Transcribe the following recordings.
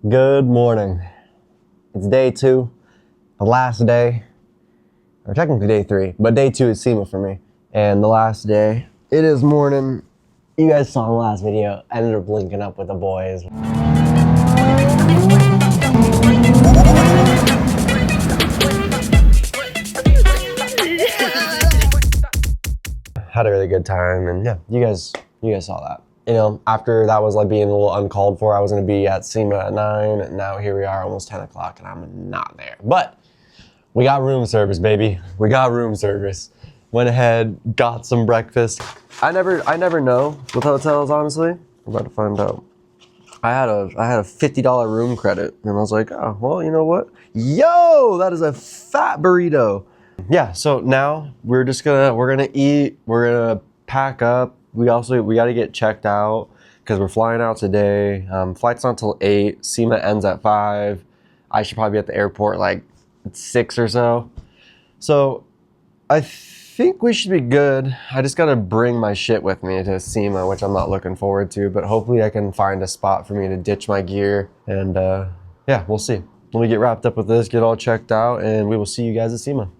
Good morning. It's day 2, the last day, or technically day 3, but day 2 is SEMA for me. And the last day, it is morning. You guys saw the last video. I ended up linking up with the boys. Had a really good time, and yeah, you guys saw that. You know, after that was like being a little uncalled for, I was gonna be at SEMA at 9, and now here we are almost 10 o'clock and I'm not there. But we got room service, baby. We got room service. Went ahead, got some breakfast. I never know with hotels, honestly. I'm about to find out. I had a $50 room credit, and I was like, oh, well, you know what? Yo, that is a fat burrito. Yeah, so now we're gonna eat, we're gonna pack up. We gotta get checked out because we're flying out today. Flight's not until 8, SEMA ends at 5. I should probably be at the airport like 6 or so. So I think we should be good. I just gotta bring my shit with me to SEMA, which I'm not looking forward to, but hopefully I can find a spot for me to ditch my gear, and yeah, we'll see. Let me get wrapped up with this, get all checked out, and we will see you guys at SEMA.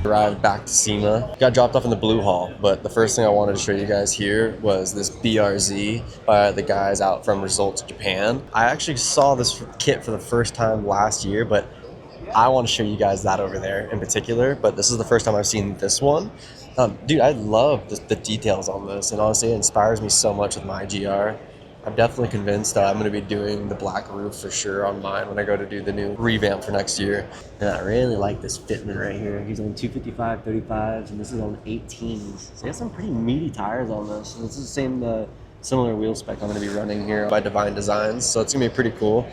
Arrived back to SEMA. Got dropped off in the Blue Hall, but the first thing I wanted to show you guys here was this BRZ by the guys out from Results Japan. I actually saw this kit for the first time last year, but I want to show you guys that over there in particular, but this is the first time I've seen this one. Dude, I love the details on this, and honestly it inspires me so much with my GR. I'm definitely convinced that I'm going to be doing the black roof for sure on mine when I go to do the new revamp for next year. And I really like this fitment right here. He's on 255 35s, and this is on 18s. So he has some pretty meaty tires on this. And this is the same, similar wheel spec I'm going to be running here by Divine Designs. So it's going to be pretty cool.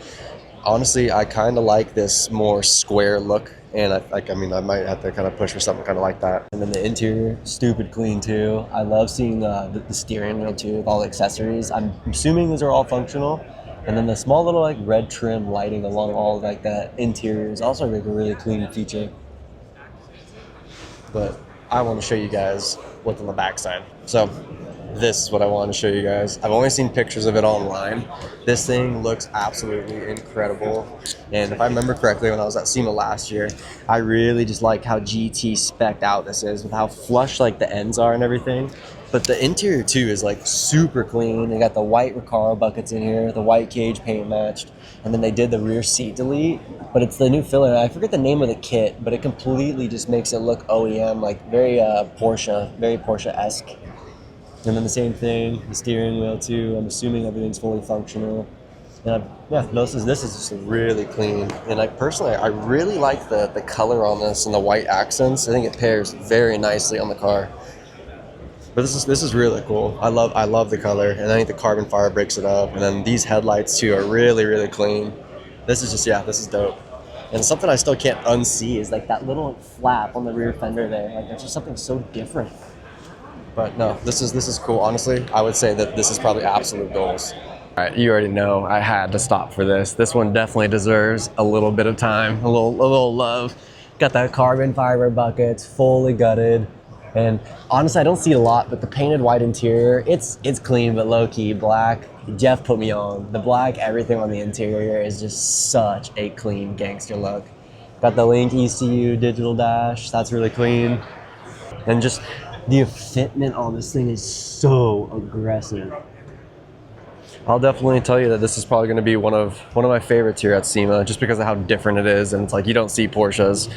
Honestly, I kind of like this more square look, and I mean, I might have to kind of push for something kind of like that. And then the interior, stupid clean too. I love seeing the steering wheel too with all the accessories. I'm assuming these are all functional. And then the small little like red trim lighting along all of like that interior is also like a really clean feature. But I want to show you guys what's on the backside. So this is what I want to show you guys. I've only seen pictures of it online. This thing looks absolutely incredible. And if I remember correctly, when I was at SEMA last year, I really just like how GT-spec'd out this is with how flush like the ends are and everything. But the interior too is like super clean. They got the white Recaro buckets in here, the white cage paint matched. And then they did the rear seat delete, but it's the new filler. I forget the name of the kit, but it completely just makes it look OEM, like very Porsche-esque. And then the same thing, the steering wheel too. I'm assuming everything's fully functional. And this is just really clean. And I really like the color on this and the white accents. I think it pairs very nicely on the car. But this is really cool. I love the color, and I think the carbon fiber breaks it up. And then these headlights too are really, really clean. This is just, yeah, this is dope. And something I still can't unsee is like that little flap on the rear fender there. Like there's just something so different. But no, this is cool. Honestly, I would say that this is probably absolute goals. All right, you already know I had to stop for this. This one definitely deserves a little bit of time, a little love. Got that carbon fiber buckets, fully gutted. And honestly, I don't see a lot, but the painted white interior, it's clean, but low key black. Jeff put me on. The black, everything on the interior is just such a clean gangster look. Got the Link ECU digital dash, that's really clean. And just the fitment on this thing is so aggressive. I'll definitely tell you that this is probably going to be one of my favorites here at SEMA, just because of how different it is. And it's like you don't see Porsches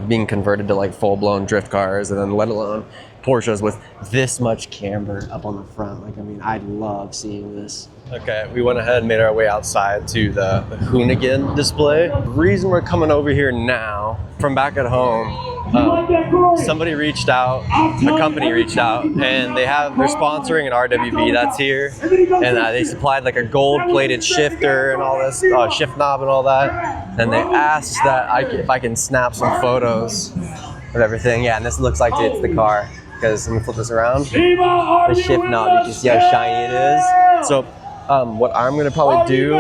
being converted to like full-blown drift cars, and then let alone Porsches with this much camber up on the front. Like, I mean, I love seeing this. Okay, we went ahead and made our way outside to the Hoonigan display. The reason we're coming over here now from back at home, somebody reached out, a company reached out, and they're sponsoring an RWB that's here, and they supplied like a gold-plated shifter and all this, shift knob and all that, and they asked that if I can snap some photos of everything. Yeah, and this looks like it's the car, because let me flip this around. The shift knob, you can see how shiny it is. So what I'm gonna probably do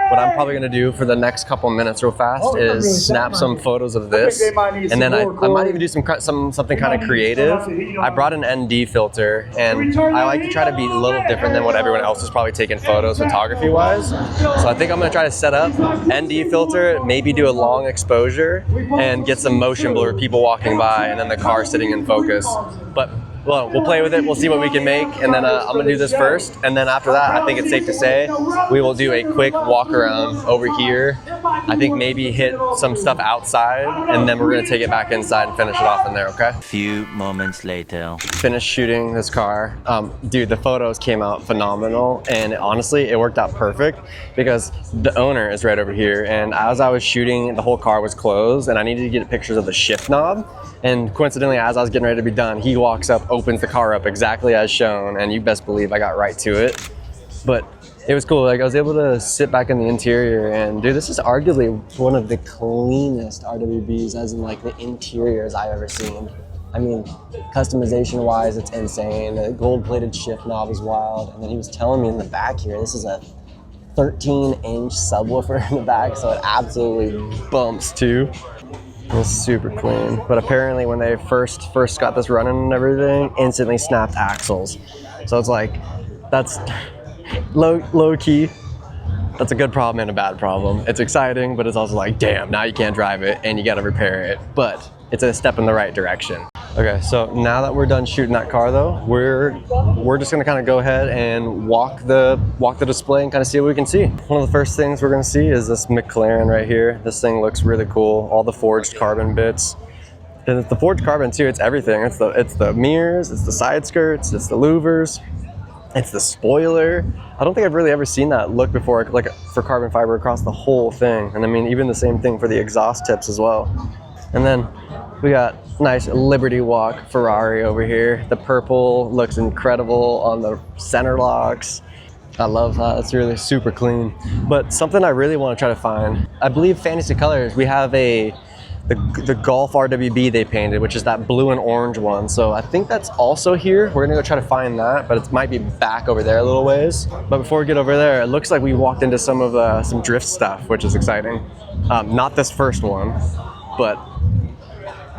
what I'm probably gonna do for the next couple minutes real fast is snap some photos of this, and then I might even do something kind of creative. I brought an ND filter, and I like to try to be a little different than what everyone else is probably taking photos photography wise. So I think I'm gonna try to set up ND filter, maybe do a long exposure, and get some motion blur, people walking by, and then the car sitting in focus. But well, we'll play with it, we'll see what we can make, and then I'm gonna do this first, and then after that, I think it's safe to say we will do a quick walk around over here. I think maybe hit some stuff outside, and then we're gonna take it back inside and finish it off in there, okay? A few moments later. Finished shooting this car. Dude, the photos came out phenomenal, and honestly, it worked out perfect because the owner is right over here, and as I was shooting, the whole car was closed, and I needed to get pictures of the shift knob, and coincidentally, as I was getting ready to be done, he walks up, opens the car up exactly as shown, and you best believe I got right to it. But it was cool. Like, I was able to sit back in the interior, and dude, this is arguably one of the cleanest RWBs, as in like the interiors I've ever seen. I mean, customization wise, it's insane. The gold plated shift knob is wild. And then he was telling me in the back here, this is a 13-inch subwoofer in the back, so it absolutely bumps too. It's super clean, but apparently when they first got this running and everything, instantly snapped axles. So it's like, that's low key. That's a good problem and a bad problem. It's exciting, but it's also like, damn, now you can't drive it and you got to repair it. But it's a step in the right direction. Okay, so now that we're done shooting that car though, we're just gonna kind of go ahead and walk the display and kind of see what we can see. One of the first things we're gonna see is this McLaren right here. This thing looks really cool. All the forged carbon bits. And it's the forged carbon too, it's everything. It's the mirrors, it's the side skirts, it's the louvers, it's the spoiler. I don't think I've really ever seen that look before, like for carbon fiber across the whole thing. And I mean, even the same thing for the exhaust tips as well. And then we got nice Liberty Walk Ferrari over here. The purple looks incredible on the center locks. I love that, it's really super clean. But something I really want to try to find, I believe Fantasy Colors, we have the Golf RWB they painted, which is that blue and orange one. So I think that's also here. We're gonna go try to find that, but it might be back over there a little ways. But before we get over there, it looks like we walked into some drift stuff, which is exciting. Not this first one, but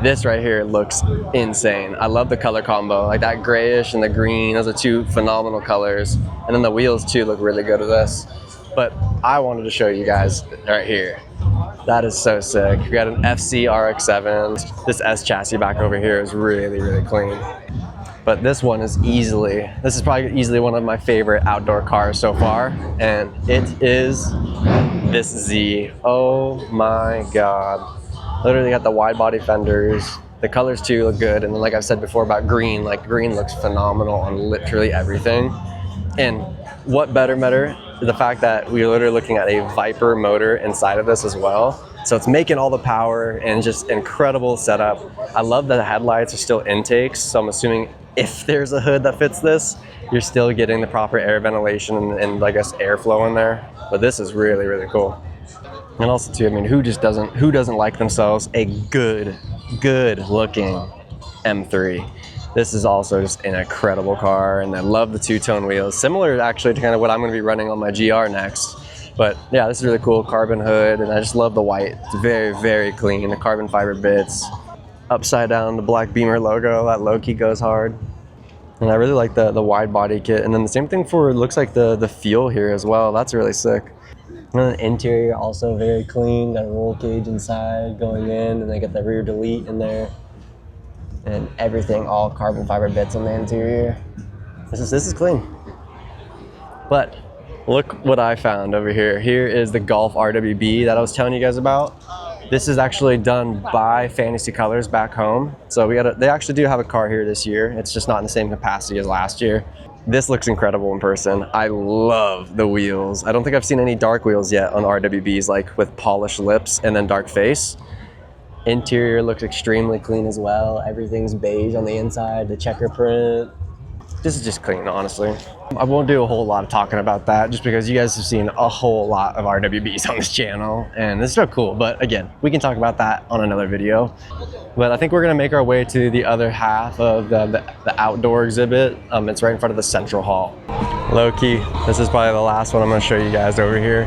this right here looks insane. I love the color combo, like that grayish and the green. Those are two phenomenal colors. And then the wheels too look really good with this. But I wanted to show you guys right here. That is so sick. We got an FC RX-7. This S chassis back over here is really, really clean. But this one is this is probably easily one of my favorite outdoor cars so far. And it is this Z. Oh my God. Literally got the wide body fenders. The colors too look good. And then like I've said before about green, like green looks phenomenal on literally everything. And what better, the fact that we're literally looking at a Viper motor inside of this as well. So it's making all the power and just incredible setup. I love that the headlights are still intakes. So I'm assuming if there's a hood that fits this, you're still getting the proper air ventilation and I guess airflow in there. But this is really, really cool. And also too, I mean, who doesn't like themselves a good looking M3? This is also just an incredible car, and I love the two-tone wheels. Similar actually to kind of what I'm gonna be running on my GR next. But yeah, this is really cool, carbon hood, and I just love the white. It's very, very clean, the carbon fiber bits. Upside down, the black Beamer logo, that low-key goes hard. And I really like the wide body kit. And then the same thing for, it looks like the fuel here as well. That's really sick. And then the interior also very clean, got a roll cage inside going in, and they got the rear delete in there. And everything, all carbon fiber bits on the interior. This is clean. But look what I found over here. Here is the Golf RWB that I was telling you guys about. This is actually done by Fantasy Colors back home. So they actually do have a car here this year. It's just not in the same capacity as last year. This looks incredible in person. I love the wheels. I don't think I've seen any dark wheels yet on RWBs, like with polished lips and then dark face. Interior looks extremely clean as well. Everything's beige on the inside, the checker print. This is just clean, honestly. I won't do a whole lot of talking about that just because you guys have seen a whole lot of RWBs on this channel and it's so cool. But again, we can talk about that on another video. But I think we're gonna make our way to the other half of the outdoor exhibit. It's right in front of the central hall. Low key, this is probably the last one I'm gonna show you guys over here.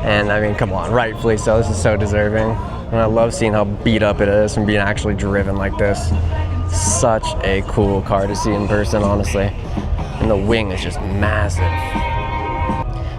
And I mean, come on, rightfully so. This is so deserving. And I love seeing how beat up it is from being actually driven like this. Such a cool car to see in person, honestly. And the wing is just massive.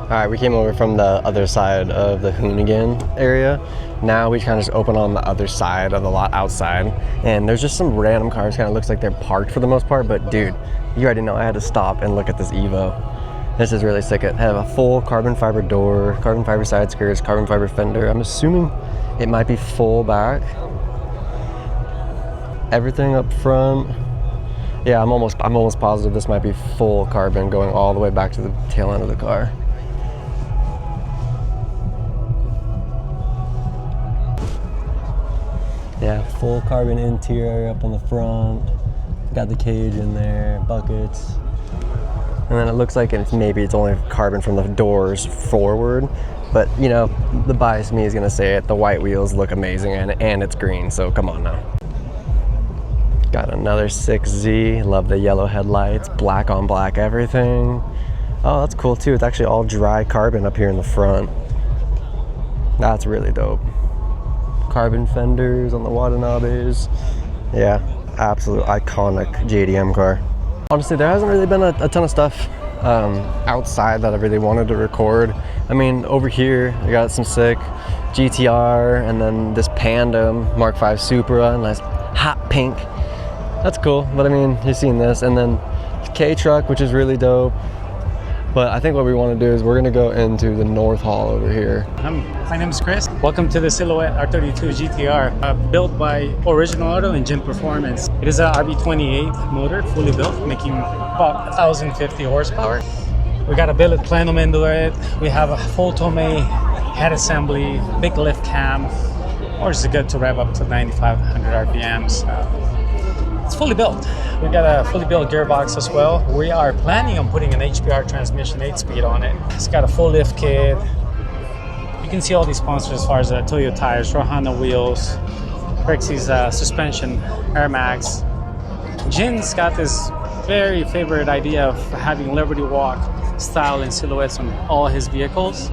All right, we came over from the other side of the Hoonigan area. Now we kind of just open on the other side of the lot outside. And there's just some random cars, kind of looks like they're parked for the most part, but dude, you already know I had to stop and look at this Evo. This is really sick. It have a full carbon fiber door, carbon fiber side skirts, carbon fiber fender. I'm assuming it might be full back. Everything up front. Yeah, I'm almost positive this might be full carbon going all the way back to the tail end of the car. Yeah, full carbon interior up on the front. Got the cage in there, buckets. And then it looks like it's only carbon from the doors forward. But you know, the bias me is gonna say it. The white wheels look amazing and it's green, so come on now. Got another 6Z, love the yellow headlights, black on black everything. Oh, that's cool too. It's actually all dry carbon up here in the front. That's really dope. Carbon fenders on the Watanabes. Yeah, absolute iconic JDM car. Honestly, there hasn't really been a ton of stuff outside that I really wanted to record. I mean, over here, I got some sick GTR and then this Panda Mark V Supra, nice hot pink. That's cool, but I mean, you've seen this. And then K-Truck, which is really dope. But I think what we want to do is we're going to go into the North Hall over here. My name is Chris. Welcome to the Silhouette R32 GTR, built by Original Auto and Gym Performance. It is a RB28 motor, fully built, making about 1,050 horsepower. We got a billet plenum into it. We have a full Tomei head assembly, big lift cam, or is it good to rev up to 9,500 RPMs. It's fully built. We got a fully built gearbox as well. We are planning on putting an HPR transmission 8-speed on it. It's got a full lift kit. You can see all these sponsors as far as Toyo tires, Rohana wheels, Rexy's suspension, Air Max. Jin's got this very favorite idea of having Liberty Walk style and silhouettes on all his vehicles.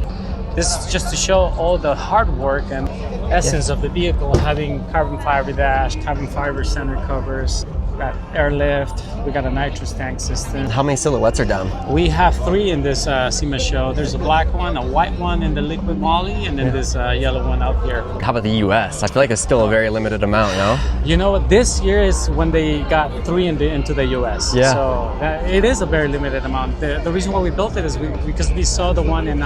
This is just to show all the hard work and essence of the vehicle, having carbon fiber dash, carbon fiber center covers, got airlift, we got a nitrous tank system. How many silhouettes are down? We have 3 in this SEMA show. There's a black one, a white one in the liquid moly, and then this yellow one out here. How about the US? I feel like it's still a very limited amount, no? You know what, this year is when they got 3 into the US. Yeah. So it is a very limited amount. The reason why we built it is because we saw the one in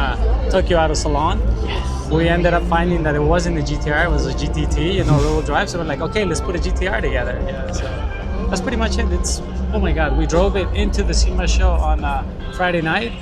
Tokyo Auto Salon. Yes. We ended up finding that it wasn't a GTR, it was a GTT, you know, rear-wheel drive. So we're like, okay, let's put a GTR together. Yeah, so that's pretty much it. It's, oh my God, we drove it into the SEMA show on Friday night.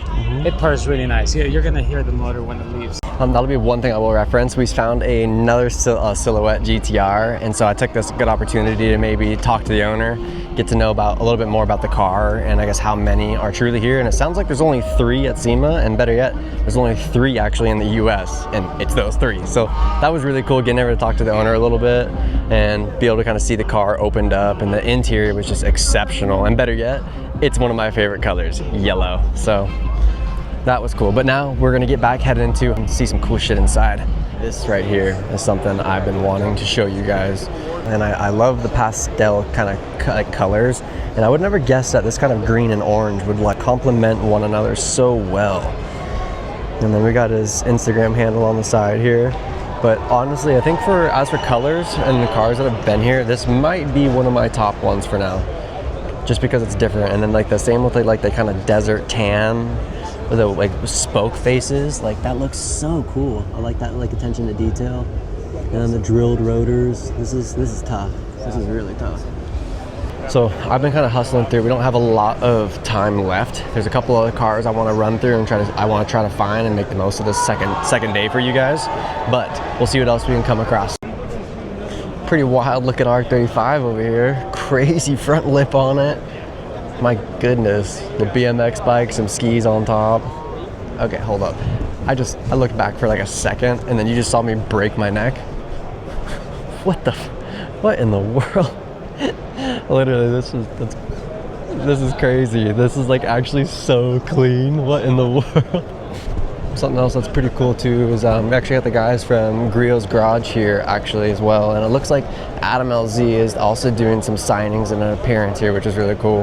It purrs really nice. Yeah, you're gonna hear the motor when it leaves. That'll be one thing I will reference. We found another Silhouette GTR, and so I took this good opportunity to maybe talk to the owner, get to know about a little bit more about the car, and I guess how many are truly here. And it sounds like there's only 3 at SEMA, and better yet, there's only 3 actually in the US, and it's those 3. So that was really cool, getting able to talk to the owner a little bit and be able to kind of see the car opened up, and the interior was just exceptional. And better yet, it's one of my favorite colors, yellow. So that was cool. But now we're gonna get back, headed into and see some cool shit inside. This right here is something I've been wanting to show you guys. And I love the pastel kind of colors. And I would never guess that this kind of green and orange would like complement one another so well. And then we got his Instagram handle on the side here. But honestly, I think as for colors and the cars that have been here, this might be one of my top ones for now. Just because it's different. And then like the same with like the kind of desert tan, with the like spoke faces, like that looks so cool. I like that, like attention to detail. And then the drilled rotors. This is tough. This is really tough. So I've been kind of hustling through. We don't have a lot of time left. There's a couple other cars I want to run through and I want to try to find and make the most of this second day for you guys. But we'll see what else we can come across. Pretty wild looking R35 over here. Crazy front lip on it. My goodness, the BMX bike, some skis on top. Okay, hold up. I looked back for like a second and then you just saw me break my neck. What in the world? Literally, this is crazy. This is like actually so clean. What in the world? something else that's pretty cool too is we actually got the guys from Griot's Garage here actually as well, and it looks like Adam LZ is also doing some signings and an appearance here, which is really cool.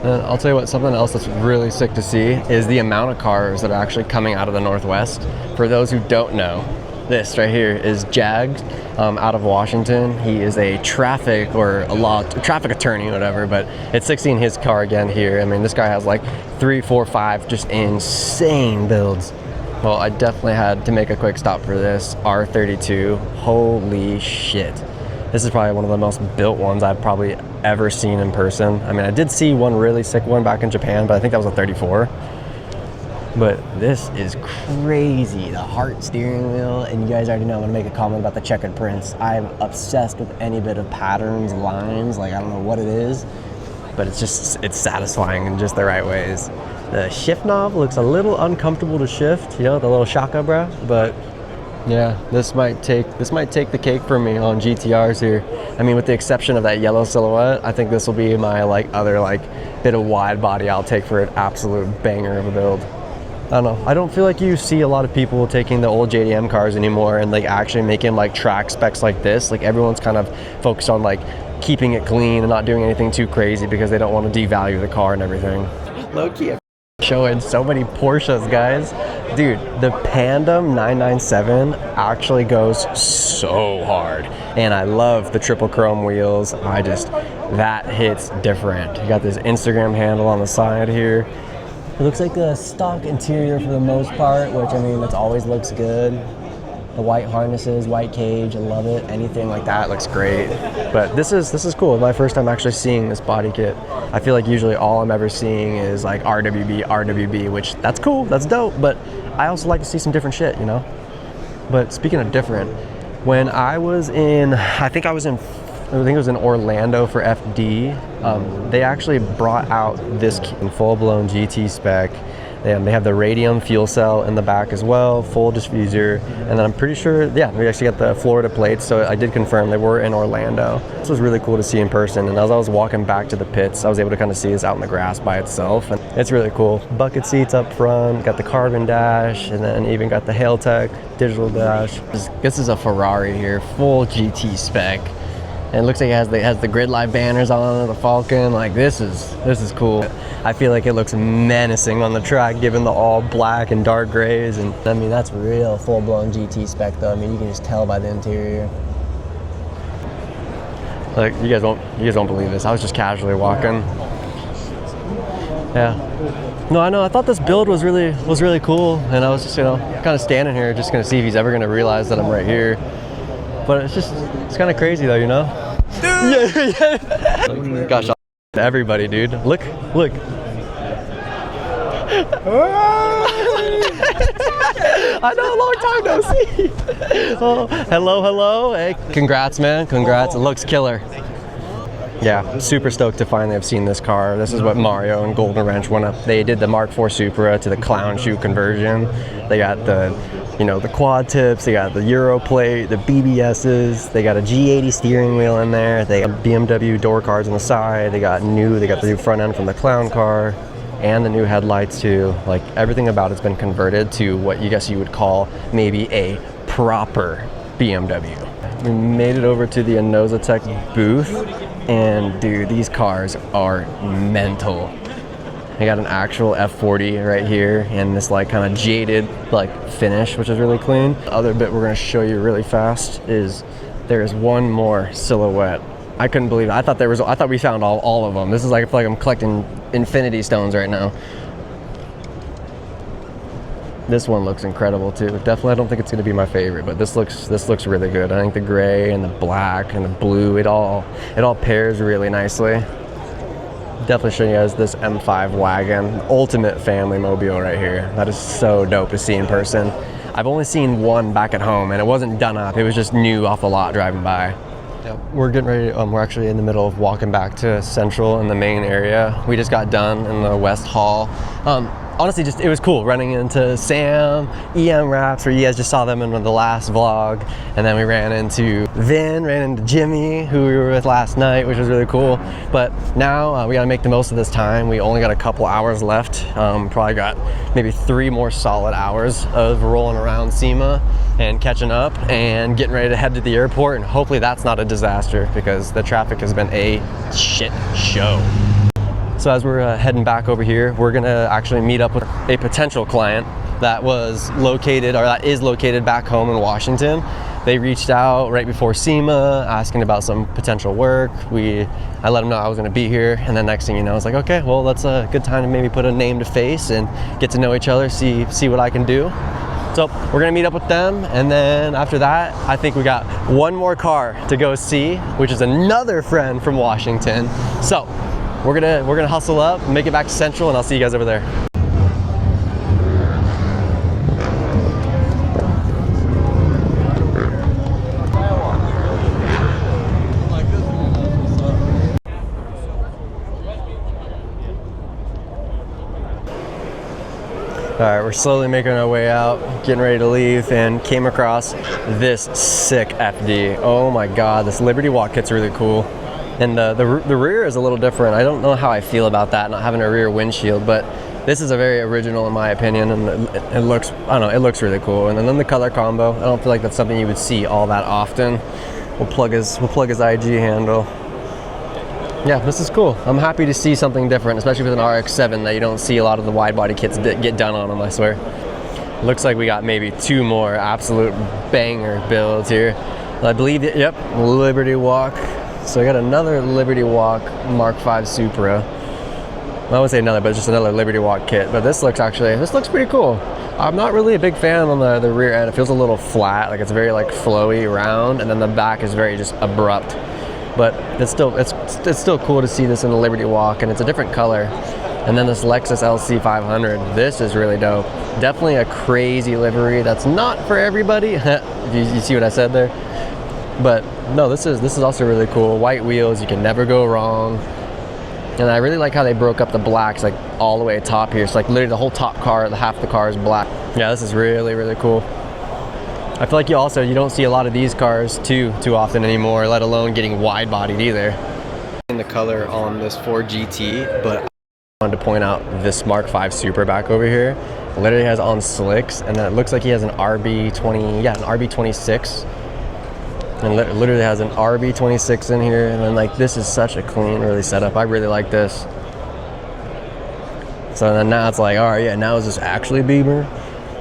And I'll tell you what, something else that's really sick to see is the amount of cars that are actually coming out of the Northwest. For those who don't know, this right here is Jag out of Washington. He is a traffic attorney, whatever, but it's 16 his car again here. I mean, this guy has like 3, 4, 5 just insane builds. Well, I definitely had to make a quick stop for this R32. Holy shit. This is probably one of the most built ones I've probably ever seen in person. I mean, I did see one really sick one back in Japan, but I think that was a 34. But this is crazy. The Heart steering wheel, and you guys already know I'm gonna make a comment about the checkered prints. I'm obsessed with any bit of patterns, lines, like I don't know what it is, but it's satisfying in just the right ways. The shift knob looks a little uncomfortable to shift, you know, the little shaka bra, but yeah, this might take the cake for me on GTRs here. I mean, with the exception of that yellow silhouette, I think this will be my other bit of wide body I'll take for an absolute banger of a build. I don't know. I don't feel like you see a lot of people taking the old JDM cars anymore and actually making track specs like this. Everyone's kind of focused on keeping it clean and not doing anything too crazy because they don't want to devalue the car and everything. Low key, I'm showing so many Porsches, guys. Dude, the Pandem 997 actually goes so hard, and I love the triple chrome wheels. That hits different. You got this Instagram handle on the side here. It looks like a stock interior for the most part, which I mean, that always looks good. The white harnesses, white cage, I love it. Anything like that looks great. But this is cool. It's my first time actually seeing this body kit. I feel like usually all I'm ever seeing is RWB, which that's cool, that's dope, but I also like to see some different shit, you know? But speaking of different, when I was in, I think it was in Orlando for FD, they actually brought out this full-blown GT-spec. They have the radium fuel cell in the back as well, full diffuser, and then I'm pretty sure, yeah, we actually got the Florida plates, so I did confirm they were in Orlando. This was really cool to see in person, and as I was walking back to the pits, I was able to kind of see this out in the grass by itself, and it's really cool. Bucket seats up front, got the carbon dash, and then even got the Hailtech digital dash. This is a Ferrari here, full GT spec. And it looks like it has the grid light banners on it, the Falcon. This is cool. I feel like it looks menacing on the track given the all black and dark grays, and I mean that's real full-blown GT spec though. I mean you can just tell by the interior. You guys won't believe this. I was just casually walking. Yeah. No, I know. I thought this build was really cool, and I was just kind of standing here just gonna see if he's ever gonna realize that I'm right here. But it's kind of crazy though, you know? Dude! Yeah. Gosh, everybody, dude. Look. I know, long time no see. Oh, hello. Hey, congrats, man. Congrats. It looks killer. Yeah, super stoked to finally have seen this car. This is what Mario and Golden Wrench went up. They did the Mark IV Supra to the clown shoe conversion. They got the quad tips, they got the Euro plate, the BBSs, they got a G80 steering wheel in there, they got BMW door cards on the side, they got the new front end from the clown car, and the new headlights too. Everything about it's been converted to what you would call maybe a proper BMW. We made it over to the Innosatech booth, and dude, these cars are mental. They got an actual F40 right here, and this kind of jaded finish, which is really clean. The other bit we're gonna show you really fast is there is one more silhouette. I couldn't believe it. I thought we found all of them. This is I feel like I'm collecting infinity stones right now. This one looks incredible too. Definitely, I don't think it's gonna be my favorite, but this looks really good. I think the gray and the black and the blue, it all pairs really nicely. Definitely showing you guys this M5 wagon, ultimate family mobile right here. That is so dope to see in person. I've only seen one back at home, and it wasn't done up. It was just new off the lot driving by. Yep. We're getting ready. We're actually in the middle of walking back to Central in the main area. We just got done in the West Hall. honestly, just it was cool running into Sam, EM Raps, where you guys just saw them in the last vlog, and then we ran into Vin, ran into Jimmy, who we were with last night, which was really cool. But now we got to make the most of this time. We only got a couple hours left. Probably got maybe 3 more solid hours of rolling around SEMA and catching up and getting ready to head to the airport, and hopefully that's not a disaster because the traffic has been a shit show. So as we're heading back over here, we're gonna actually meet up with a potential client that was located, or that is located back home in Washington. They reached out right before SEMA asking about some potential work. I let them know I was gonna be here, and then next thing you know, I was like, okay, well, that's a good time to maybe put a name to face and get to know each other, see what I can do. So we're gonna meet up with them, and then after that, I think we got one more car to go see, which is another friend from Washington. So we're gonna hustle up, make it back to Central, and I'll see you guys over there. All right, we're slowly making our way out, getting ready to leave, and came across this sick FD. Oh my God, this Liberty Walk kit's really cool. And the rear is a little different. I don't know how I feel about that, not having a rear windshield, but this is a very original in my opinion, and it looks, I don't know, it looks really cool. And then the color combo, I don't feel like that's something you would see all that often. We'll plug his IG handle. Yeah, this is cool. I'm happy to see something different, especially with an RX-7 that you don't see a lot of the wide body kits get done on them, I swear. Looks like we got maybe 2 more absolute banger builds here. I believe, yep, Liberty Walk. So I got another Liberty Walk Mark V Supra. I wouldn't say another, but just another Liberty Walk kit. But this looks pretty cool. I'm not really a big fan on the rear end. It feels a little flat, like it's very like flowy round, and then the back is very just abrupt. But it's still cool to see this in the Liberty Walk, and it's a different color. And then this Lexus LC 500, this is really dope. Definitely a crazy livery that's not for everybody. you see what I said there? But no, this is also really cool. White wheels, you can never go wrong. And I really like how they broke up the blacks like all the way top here. So like literally the whole top car, half the car is black. Yeah, this is really, really cool. I feel like you don't see a lot of these cars too often anymore, let alone getting wide bodied either. In the color on this Ford GT, but I wanted to point out this Mark V Supra back over here. It literally has on slicks, and then it looks like he has an RB20, yeah, an RB26. And literally has an RB26 in here, and then like this is such a clean, really setup. I really like this. So then now it's like, all right, yeah, now is this actually a Beamer?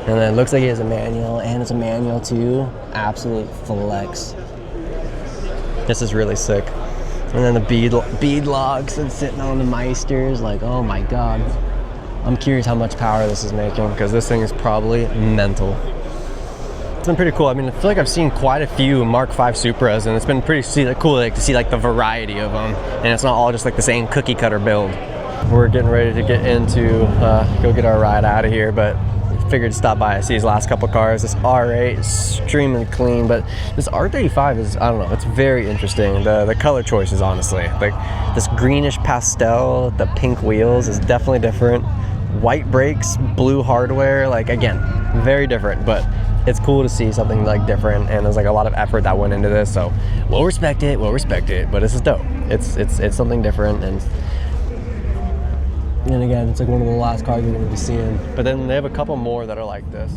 And then it looks like he has a manual, and it's a manual too. Absolute flex. This is really sick. And then the bead logs and sitting on the Meisters, like, oh my God. I'm curious how much power this is making, because this thing is probably mental. It's been pretty cool. I mean, I feel like I've seen quite a few Mark V Supras, and it's been pretty cool to see like the variety of them, and it's not all just like the same cookie cutter build. We're getting ready to get into, go get our ride out of here, but figured to stop by and see his last couple cars. This R8 is extremely clean, but this R35 is, I don't know, it's very interesting. The color choices, honestly, like this greenish pastel, the pink wheels is definitely different. White brakes, blue hardware, like again, very different, but it's cool to see something like different, and there's like a lot of effort that went into this, so we'll respect it, but this is dope. It's something different, and again, it's like one of the last cars you're going to be seeing. But then they have a couple more that are like this.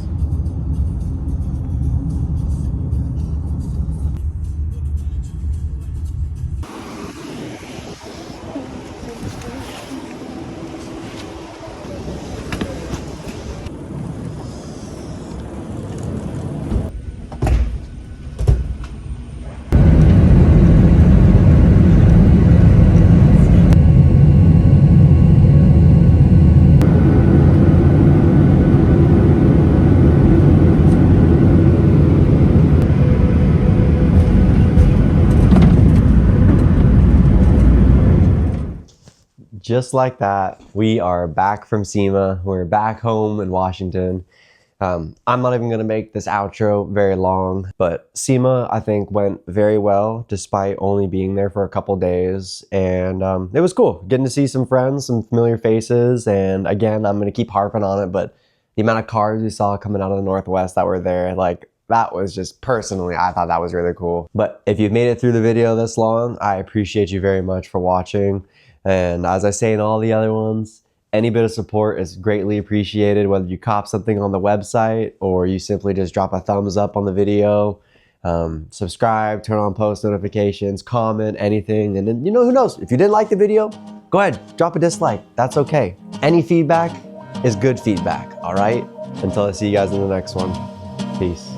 Just like that, we are back from SEMA. We're back home in Washington. I'm not even going to make this outro very long, but SEMA, I think, went very well despite only being there for a couple days. And it was cool getting to see some friends, some familiar faces. And again, I'm going to keep harping on it, but the amount of cars we saw coming out of the Northwest that were there, like, that was just, personally, I thought that was really cool. But if you've made it through the video this long, I appreciate you very much for watching. And as I say in all the other ones, any bit of support is greatly appreciated, whether you cop something on the website or you simply just drop a thumbs up on the video, subscribe, turn on post notifications, comment, anything. And then, you know, who knows? If you didn't like the video, go ahead, drop a dislike. That's okay. Any feedback is good feedback, all right? Until I see you guys in the next one. Peace.